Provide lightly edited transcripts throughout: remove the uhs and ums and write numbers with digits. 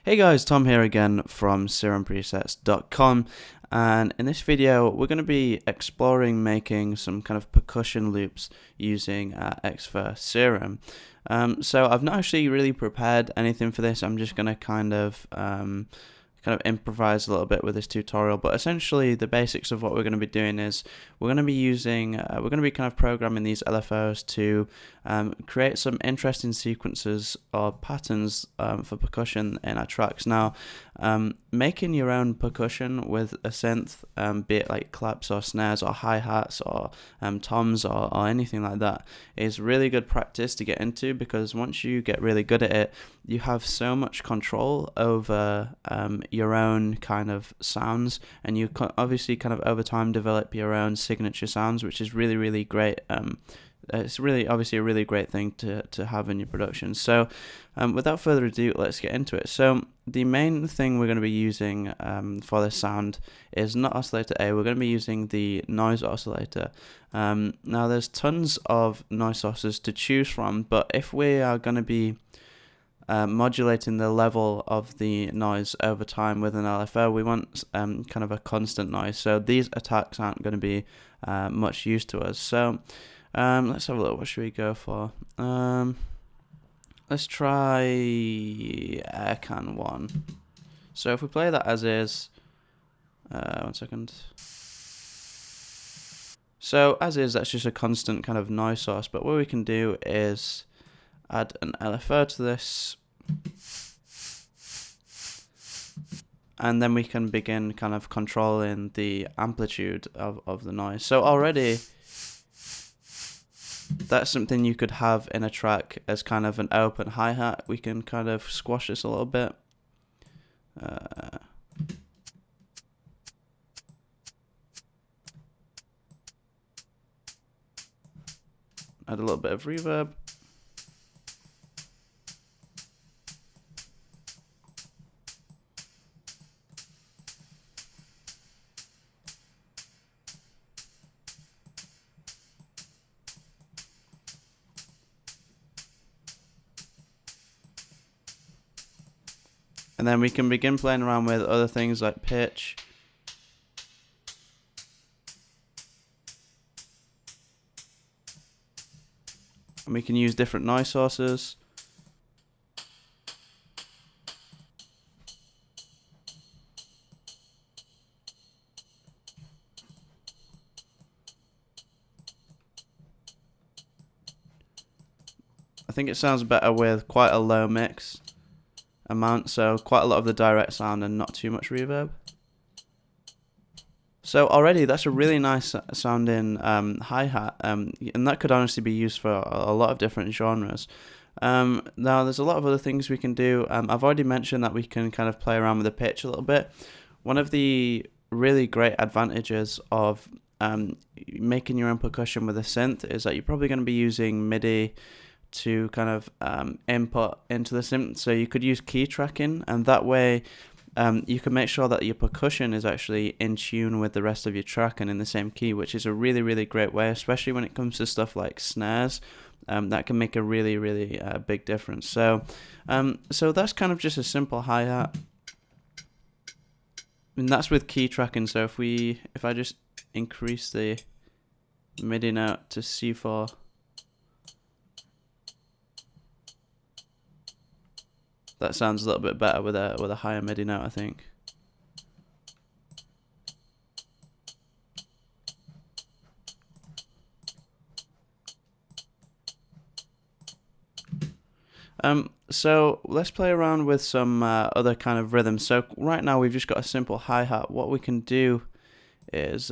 Hey guys, Tom here again from SerumPresets.com, and in this video we're going to be exploring making some kind of percussion loops using Xfer Serum. So I've not actually really prepared anything for this. I'm just going to kind of improvise a little bit with this tutorial, but essentially the basics of what we're going to be doing is we're going to be kind of programming these LFOs to create some interesting sequences or patterns for percussion in our tracks. Now, making your own percussion with a synth, be it like claps or snares or hi-hats or toms or anything like that, is really good practice to get into, because once you get really good at it, you have so much control over your own kind of sounds, and you obviously kind of over time develop your own signature sounds, which is really, really great. It's really obviously a really great thing to have in your production. So without further ado, let's get into it. So the main thing we're going to be using for this sound is not oscillator A. We're going to be using the noise oscillator. Now there's tons of noise sources to choose from, but if we are going to be modulating the level of the noise over time with an LFO, we want kind of a constant noise, so these attacks aren't going to be much use to us. So let's have a look. What should we go for? Let's try Aircan 1. So if we play that as is, 1 second. So as is, that's just a constant kind of noise source, but what we can do is add an LFO to this, and then we can begin kind of controlling the amplitude of the noise. So already that's something you could have in a track as kind of an open hi-hat. We can kind of squash this a little bit. Add a little bit of reverb. And then we can begin playing around with other things like pitch. And we can use different noise sources. I think it sounds better with quite a low mix amount, so quite a lot of the direct sound and not too much reverb. So already that's a really nice sounding hi-hat, and that could honestly be used for a lot of different genres. Now there's a lot of other things we can do. I've already mentioned that we can kind of play around with the pitch a little bit. One of the really great advantages of making your own percussion with a synth is that you're probably going to be using MIDI to kind of input into the synth, so you could use key tracking, and that way you can make sure that your percussion is actually in tune with the rest of your track and in the same key, which is a really, really great way, especially when it comes to stuff like snares. That can make a really, really big difference. So so that's kind of just a simple hi-hat, and that's with key tracking. So if I just increase the MIDI note to C4, that sounds a little bit better with a higher MIDI note, I think. So let's play around with some other kind of rhythms. So right now we've just got a simple hi-hat. What we can do is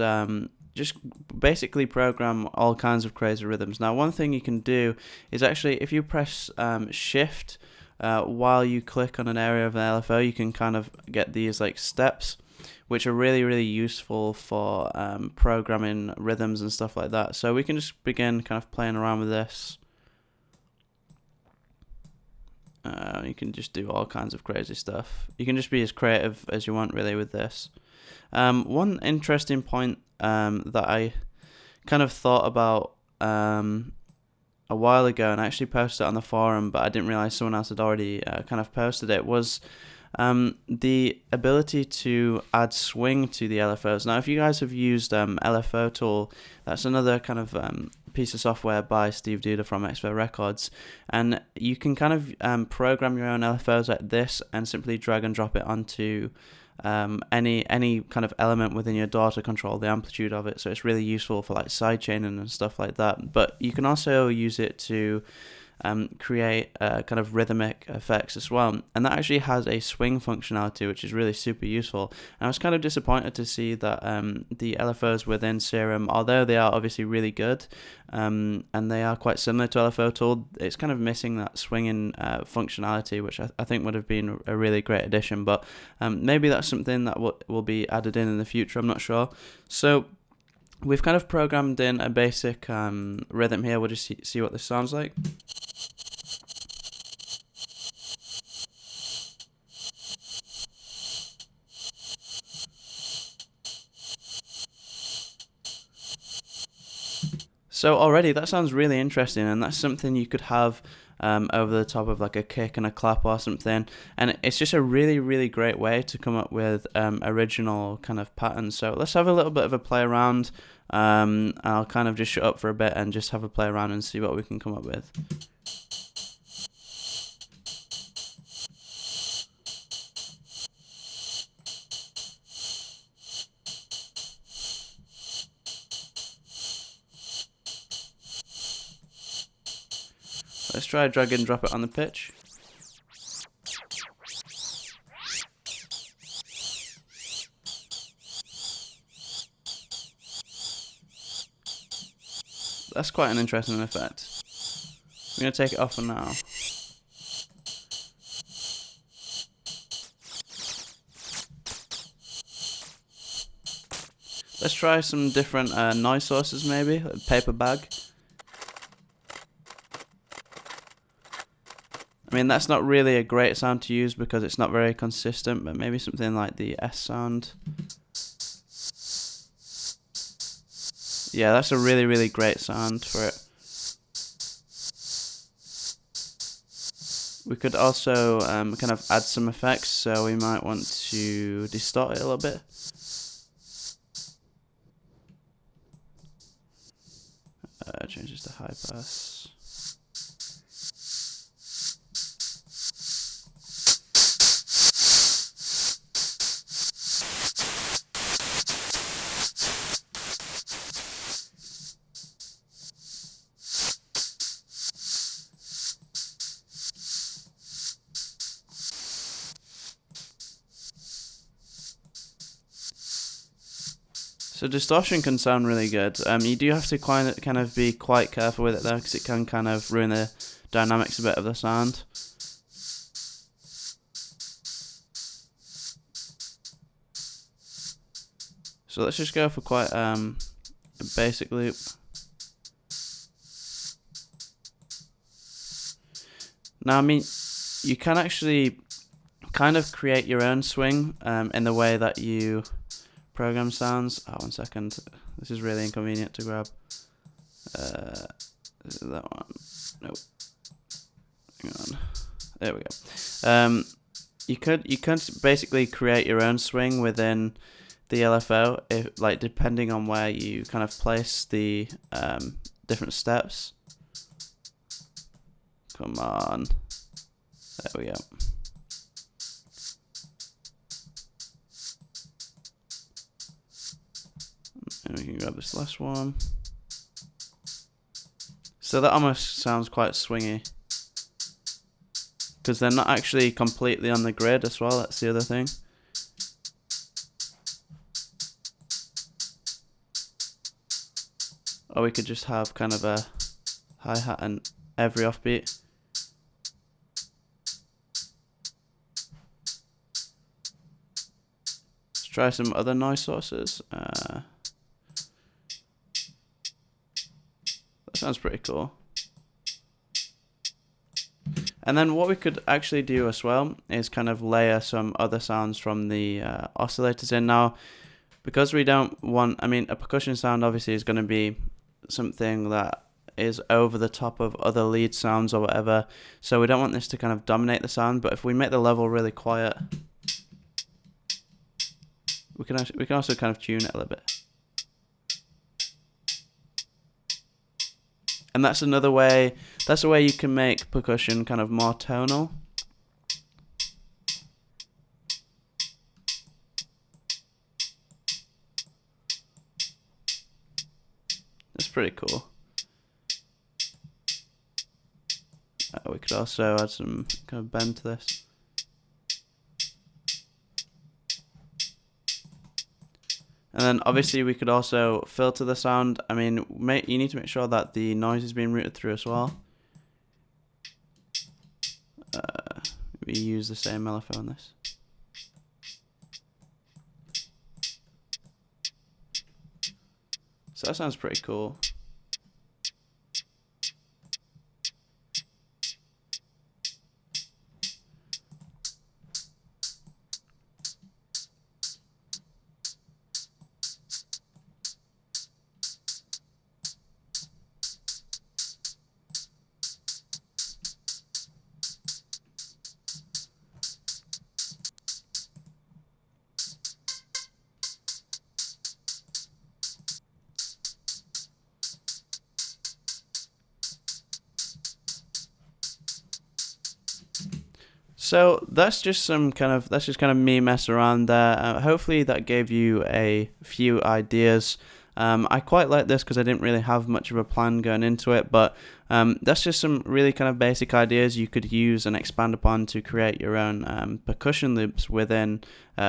just basically program all kinds of crazy rhythms. Now one thing you can do is actually, if you press shift while you click on an area of an LFO, you can kind of get these like steps, which are really, really useful for programming rhythms and stuff like that. So we can just begin kind of playing around with this. You can just do all kinds of crazy stuff. You can just be as creative as you want really with this. One interesting point that I kind of thought about a while ago, and I actually posted it on the forum, but I didn't realize someone else had already kind of posted it, was the ability to add swing to the LFOs. Now, if you guys have used LFO Tool, that's another kind of piece of software by Steve Duda from Expert Records, and you can kind of program your own LFOs like this and simply drag and drop it onto any kind of element within your DAW to control the amplitude of it. So it's really useful for like sidechaining and stuff like that. But you can also use it to create kind of rhythmic effects as well, and that actually has a swing functionality, which is really super useful. And I was kind of disappointed to see that the LFOs within Serum, although they are obviously really good and they are quite similar to LFO Tool, it's kind of missing that swinging functionality, which I think would have been a really great addition. But maybe that's something that will be added in the future, I'm not sure. So we've kind of programmed in a basic rhythm here. We'll just see what this sounds like. So already that sounds really interesting, and that's something you could have over the top of like a kick and a clap or something, and it's just a really great way to come up with original kind of patterns. So let's have a little bit of a play around. I'll kind of just shut up for a bit and just have a play around and see what we can come up with. Let's try drag and drop it on the pitch. That's quite an interesting effect. I'm going to take it off for now. Let's try some different noise sources, maybe, like paper bag. I mean, that's not really a great sound to use because it's not very consistent, but maybe something like the S sound. Yeah, that's a really great sound for it. We could also kind of add some effects, so we might want to distort it a little bit. Change this to high pass. So distortion can sound really good. You do have to kind of be quite careful with it though, because it can kind of ruin the dynamics a bit of the sound. So let's just go for quite a basic loop. Now, I mean, you can actually kind of create your own swing in the way that you program sounds. Oh, 1 second. This is really inconvenient to grab. Is it that one? Nope. Hang on. There we go. You could basically create your own swing within the LFO, like depending on where you kind of place the different steps. Come on. There we go. And we can grab this last one. So that almost sounds quite swingy, because they're not actually completely on the grid as well. That's the other thing. Or we could just have kind of a hi-hat and every offbeat. Let's try some other noise sources. That sounds pretty cool. And then what we could actually do as well is kind of layer some other sounds from the oscillators in. Now, because we don't want, I mean, a percussion sound obviously is going to be something that is over the top of other lead sounds or whatever, so we don't want this to kind of dominate the sound. But if we make the level really quiet, we can also kind of tune it a little bit. And that's another way, that's a way you can make percussion kind of more tonal. That's pretty cool. We could also add some kind of bend to this. And then obviously we could also filter the sound. I mean, you need to make sure that the noise is being routed through as well. We use the same LFO on this. So that sounds pretty cool. So that's just kind of me messing around there. Hopefully that gave you a few ideas. I quite like this because I didn't really have much of a plan going into it, but that's just some really kind of basic ideas you could use and expand upon to create your own percussion loops within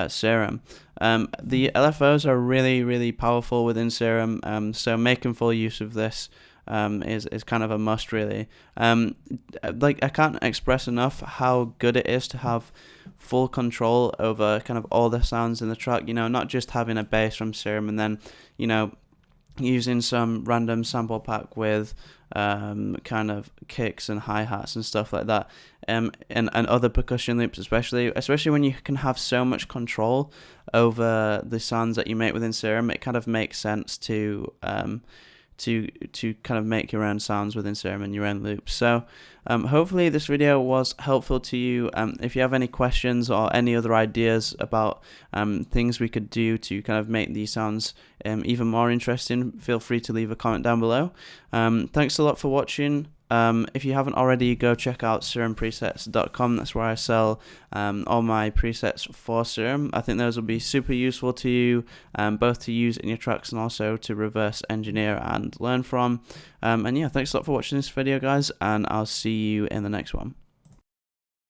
Serum. The LFOs are really, really powerful within Serum, so making full use of this is kind of a must, really. Like, I can't express enough how good it is to have full control over kind of all the sounds in the track, you know, not just having a bass from Serum and then, you know, using some random sample pack with kind of kicks and hi-hats and stuff like that, and other percussion loops, especially when you can have so much control over the sounds that you make within Serum. It kind of makes sense to kind of make your own sounds within Serum and your own loops. So hopefully this video was helpful to you. If you have any questions or any other ideas about things we could do to kind of make these sounds even more interesting, feel free to leave a comment down below. Thanks a lot for watching. If you haven't already, go check out SerumPresets.com. That's where I sell all my presets for Serum. I think those will be super useful to you, both to use in your tracks and also to reverse engineer and learn from. And yeah, thanks a lot for watching this video, guys, and I'll see you in the next one.